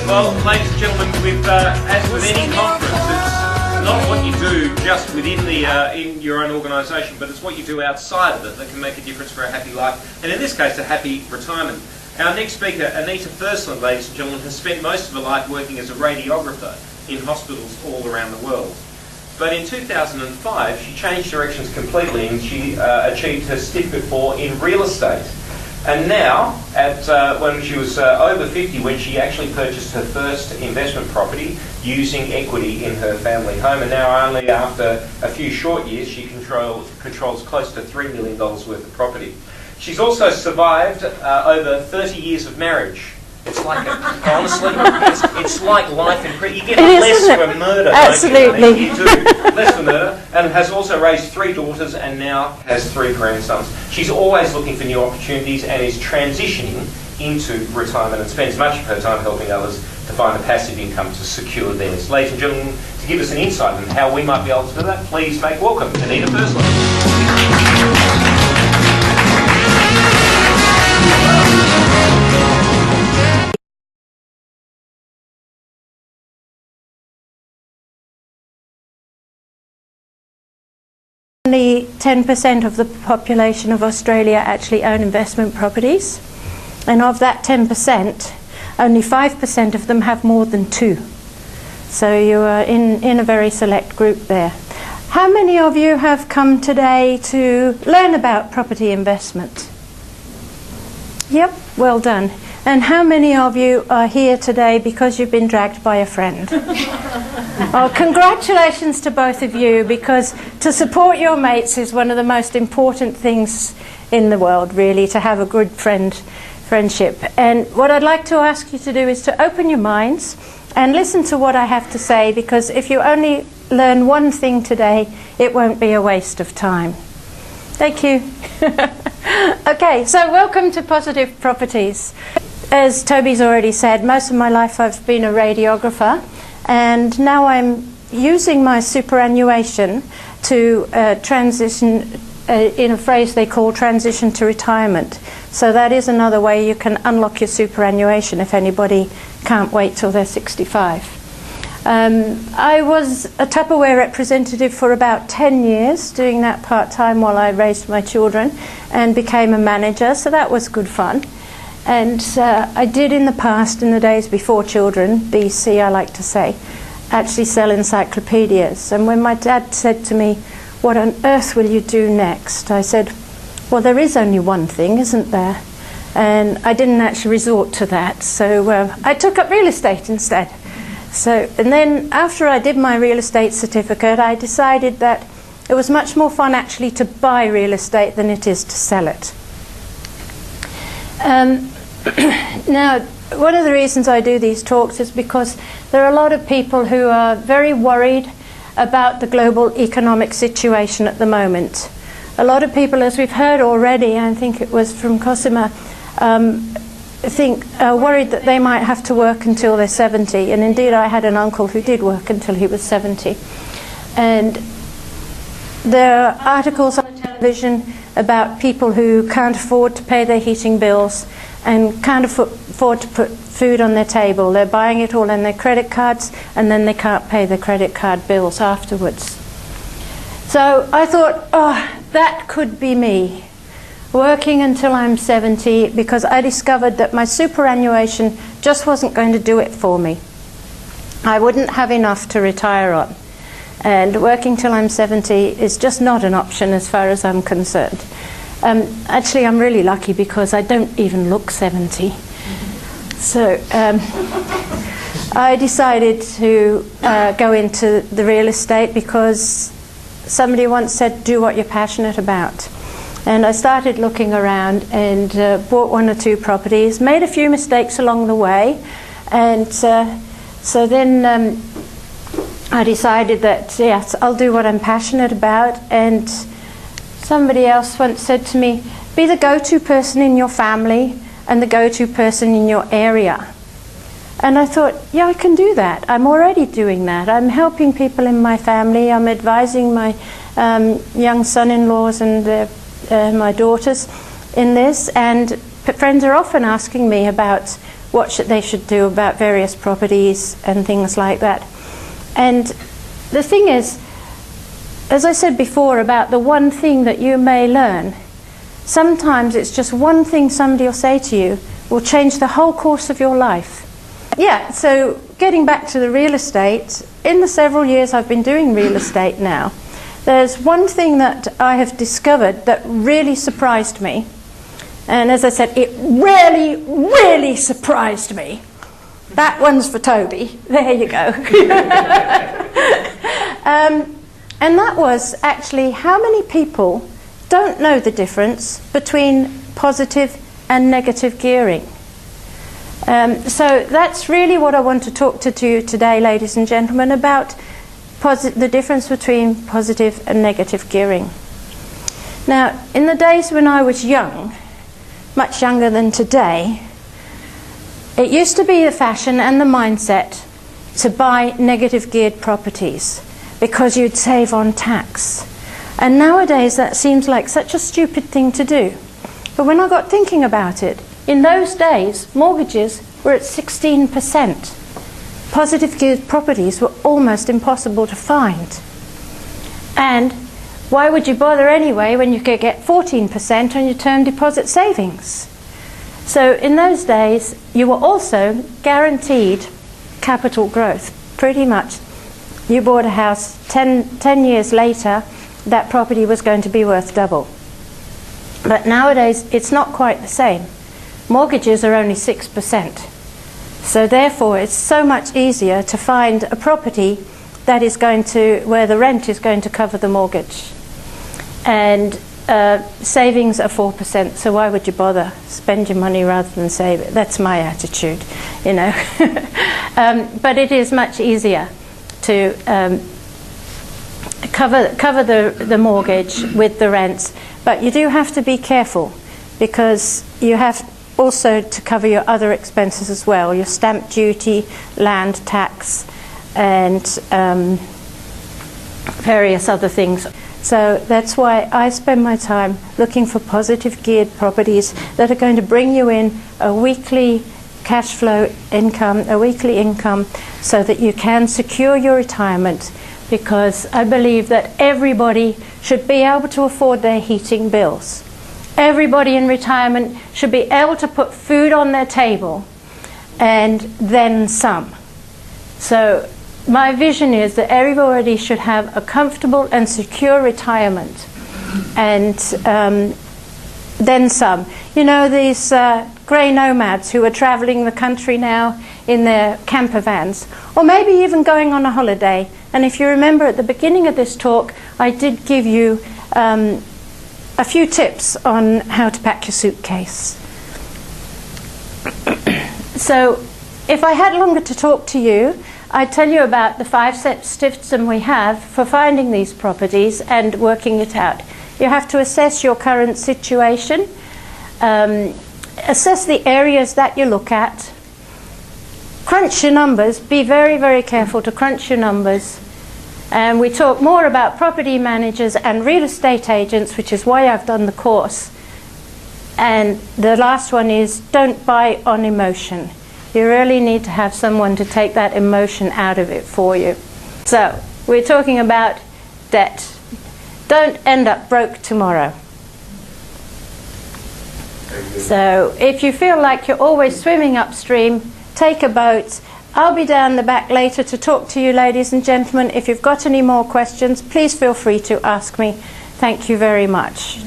Well, ladies and gentlemen, as with any conference, it's not what you do just within in your own organisation, but it's what you do outside of it that can make a difference for a happy life, and in this case, a happy retirement. Our next speaker, Anita Fursland, ladies and gentlemen, has spent most of her life working as a radiographer in hospitals all around the world. But in 2005, she changed directions completely and she achieved her certificate for in real estate. And now, when she was over 50, when she actually purchased her first investment property using equity in her family home, and now only after a few short years, she controls close to $3 million worth of property. She's also survived over 30 years of marriage. It's like, honestly, it's like life in prison. You get less for murder, absolutely. Don't you? You do, less for murder, and has also raised 3 daughters and now has 3 grandsons. She's always looking for new opportunities and is transitioning into retirement and spends much of her time helping others to find a passive income to secure theirs. Ladies and gentlemen, to give us an insight on how we might be able to do that, please make welcome Anita Fursland. Only 10% of the population of Australia actually own investment properties, and of that 10%, only 5% of them have more than 2. So you are in a very select group there. How many of you have come today to learn about property investment? Yep, well done. And how many of you are here today because you've been dragged by a friend? Oh, congratulations to both of you, because to support your mates is one of the most important things in the world, really, to have a good friendship. And what I'd like to ask you to do is to open your minds and listen to what I have to say, because if you only learn one thing today, it won't be a waste of time. Thank you. Okay, so welcome to Positive Properties. As Toby's already said, most of my life I've been a radiographer, and now I'm using my superannuation to transition, in a phrase they call transition to retirement. So that is another way you can unlock your superannuation if anybody can't wait till they're 65. I was a Tupperware representative for about 10 years, doing that part-time while I raised my children, and became a manager, so that was good fun. And I did in the past, in the days before children, BC I like to say, actually sell encyclopedias. And when my dad said to me, "What on earth will you do next?" I said, "Well, there is only one thing, isn't there?" And I didn't actually resort to that, so I took up real estate instead. And then after I did my real estate certificate, I decided that it was much more fun actually to buy real estate than it is to sell it. Now, one of the reasons I do these talks is because there are a lot of people who are very worried about the global economic situation at the moment. A lot of people, as we've heard already, I think it was from Cosima, are worried that they might have to work until they're 70. And indeed, I had an uncle who did work until he was 70. And there are articles on television about people who can't afford to pay their heating bills and can't afford to put food on their table. They're buying it all on their credit cards, and then they can't pay their credit card bills afterwards. So I thought, oh, that could be me, working until I'm 70, because I discovered that my superannuation just wasn't going to do it for me. I wouldn't have enough to retire on. And working till I'm 70 is just not an option as far as I'm concerned. Actually, I'm really lucky because I don't even look 70. So I decided to go into the real estate because somebody once said, do what you're passionate about. And I started looking around and bought 1 or 2 properties, made a few mistakes along the way, and so then I decided that, yes, I'll do what I'm passionate about. And somebody else once said to me, be the go-to person in your family and the go-to person in your area. And I thought, yeah, I can do that. I'm already doing that. I'm helping people in my family. I'm advising my young son-in-laws and my daughters in this. And friends are often asking me about they should do about various properties and things like that. And the thing is, as I said before about the one thing that you may learn, sometimes it's just one thing somebody will say to you will change the whole course of your life. Yeah, so getting back to the real estate, in the several years I've been doing real estate now, there's one thing that I have discovered that really surprised me. And as I said, it really, really surprised me. That one's for Toby. There you go. And that was actually how many people don't know the difference between positive and negative gearing. So that's really what I want to talk to you today, ladies and gentlemen, about the difference between positive and negative gearing. Now, in the days when I was young, much younger than today, it used to be the fashion and the mindset to buy negative geared properties because you'd save on tax. And nowadays that seems like such a stupid thing to do. But when I got thinking about it, in those days mortgages were at 16%. Positive geared properties were almost impossible to find. And why would you bother anyway when you could get 14% on your term deposit savings? So in those days you were also guaranteed capital growth. Pretty much you bought a house 10 years later, that property was going to be worth double. But nowadays it's not quite the same. Mortgages are only 6%. So therefore it's so much easier to find a property that is going to, where the rent is going to cover the mortgage. And savings are 4%, so why would you bother? Spend your money rather than save it. That's my attitude, you know. But it is much easier to cover the mortgage with the rents. But you do have to be careful, because you have also to cover your other expenses as well, your stamp duty, land tax, and various other things. So that's why I spend my time looking for positive geared properties that are going to bring you in a weekly cash flow income, a weekly income, so that you can secure your retirement, because I believe that everybody should be able to afford their heating bills. Everybody in retirement should be able to put food on their table, and then some. So my vision is that everybody should have a comfortable and secure retirement, and then some. You know, these grey nomads who are travelling the country now in their camper vans, or maybe even going on a holiday. And if you remember at the beginning of this talk, I did give you a few tips on how to pack your suitcase. So if I had longer to talk to you, I'd tell you about the 5-step system we have for finding these properties and working it out. You have to assess your current situation, assess the areas that you look at, crunch your numbers, be very, very careful to crunch your numbers. And we talk more about property managers and real estate agents, which is why I've done the course. And the last one is don't buy on emotion. You really need to have someone to take that emotion out of it for you. So we're talking about debt. Don't end up broke tomorrow. So if you feel like you're always swimming upstream, take a boat. I'll be down the back later to talk to you, ladies and gentlemen. If you've got any more questions, please feel free to ask me. Thank you very much.